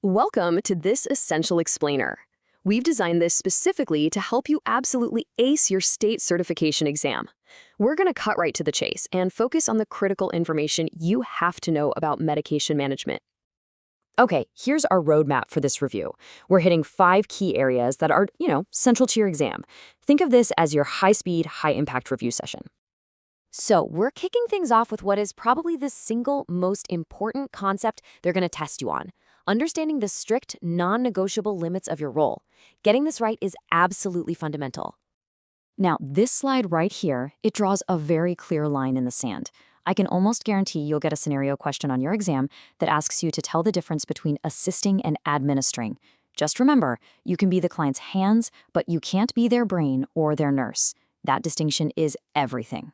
Welcome to this Essential Explainer. We've designed this specifically to help you absolutely ace your state certification exam. We're going to cut right to the chase and focus on the critical information you have to know about medication management. Okay, here's our roadmap for this review. We're hitting 5 key areas that are, central to your exam. Think of this as your high-speed, high-impact review session. So, we're kicking things off with what is probably the single most important concept they're going to test you on: understanding the strict, non-negotiable limits of your role. Getting this right is absolutely fundamental. Now, this slide right here, it draws a very clear line in the sand. I can almost guarantee you'll get a scenario question on your exam that asks you to tell the difference between assisting and administering. Just remember, you can be the client's hands, but you can't be their brain or their nurse. That distinction is everything.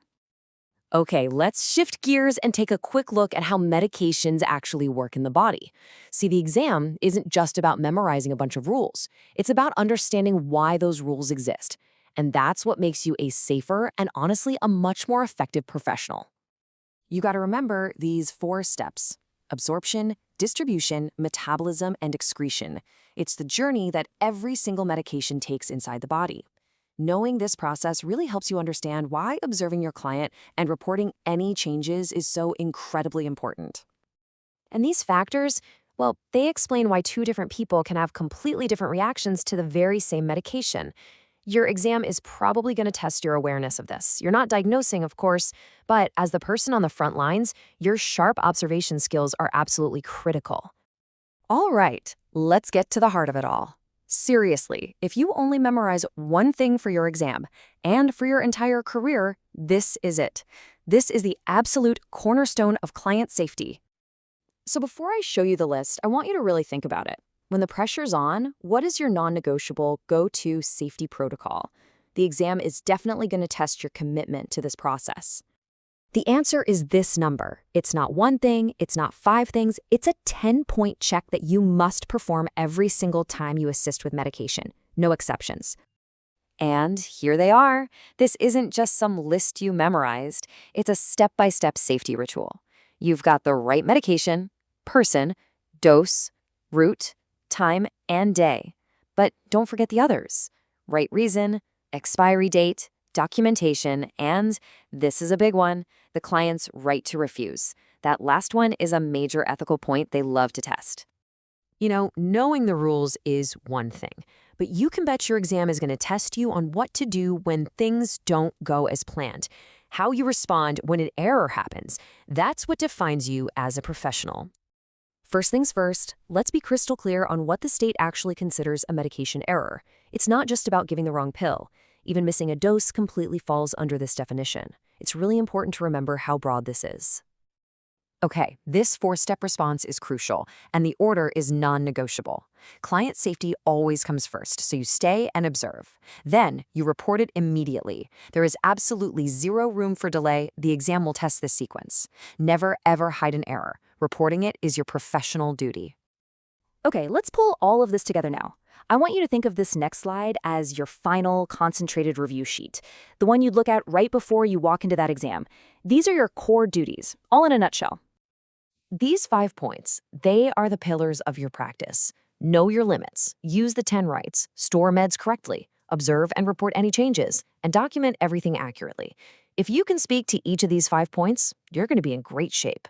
Okay, let's shift gears and take a quick look at how medications actually work in the body. See, the exam isn't just about memorizing a bunch of rules. It's about understanding why those rules exist. And that's what makes you a safer and honestly a much more effective professional. You got to remember these 4 steps: absorption, distribution, metabolism, and excretion. It's the journey that every single medication takes inside the body. Knowing this process really helps you understand why observing your client and reporting any changes is so incredibly important. And these factors, well, they explain why 2 different people can have completely different reactions to the very same medication. Your exam is probably going to test your awareness of this. You're not diagnosing, of course, but as the person on the front lines, your sharp observation skills are absolutely critical. All right, let's get to the heart of it all. Seriously, if you only memorize one thing for your exam and for your entire career, this is it. This is the absolute cornerstone of client safety. So before I show you the list, I want you to really think about it. When the pressure's on, what is your non-negotiable go-to safety protocol? The exam is definitely going to test your commitment to this process. The answer is this number. It's not one thing, it's not 5 things, it's a 10-point check that you must perform every single time you assist with medication. No exceptions. And here they are. This isn't just some list you memorized. It's a step-by-step safety ritual. You've got the right medication, person, dose, route, time, and day. But don't forget the others: right reason, expiry date, documentation, and, this is a big one, the client's right to refuse. That last one is a major ethical point they love to test. Knowing the rules is one thing, but you can bet your exam is going to test you on what to do when things don't go as planned. How you respond when an error happens. That's what defines you as a professional. First things first, let's be crystal clear on what the state actually considers a medication error. It's not just about giving the wrong pill. Even missing a dose completely falls under this definition. It's really important to remember how broad this is. Okay, this 4-step response is crucial, and the order is non-negotiable. Client safety always comes first, so you stay and observe. Then, you report it immediately. There is absolutely 0 room for delay. The exam will test this sequence. Never, ever hide an error. Reporting it is your professional duty. Okay, let's pull all of this together now. I want you to think of this next slide as your final concentrated review sheet, the one you'd look at right before you walk into that exam. These are your core duties, all in a nutshell. These 5 points, they are the pillars of your practice. Know your limits, use the 10 rights, store meds correctly, observe and report any changes, and document everything accurately. If you can speak to each of these 5 points, you're going to be in great shape.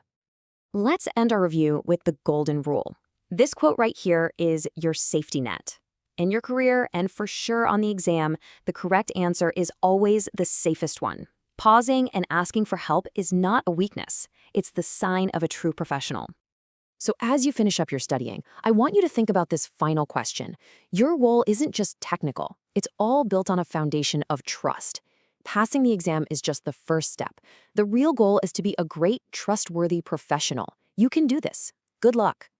Let's end our review with the golden rule. This quote right here is your safety net. In your career, and for sure on the exam, the correct answer is always the safest one. Pausing and asking for help is not a weakness. It's the sign of a true professional. So as you finish up your studying, I want you to think about this final question. Your role isn't just technical. It's all built on a foundation of trust. Passing the exam is just the first step. The real goal is to be a great, trustworthy professional. You can do this. Good luck.